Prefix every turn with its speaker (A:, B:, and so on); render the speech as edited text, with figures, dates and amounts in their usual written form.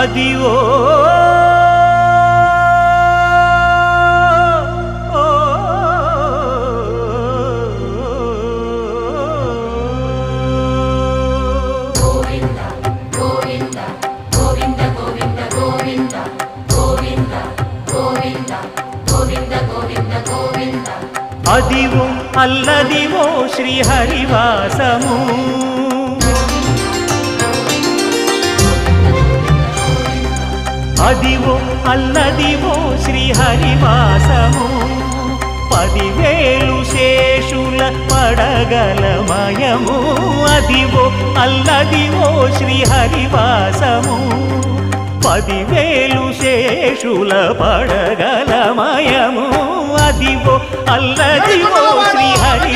A: Adivo Adivo Alladivo శ్రీహరివాసము Adivo Alladivo శ్రీహరివాసము 10,000 శేషుల పడగలమయము Adivo Alladivo శ్రీహరివాసము 10,000 శేషుల పడగలమయము Adivo Alladivo Srihari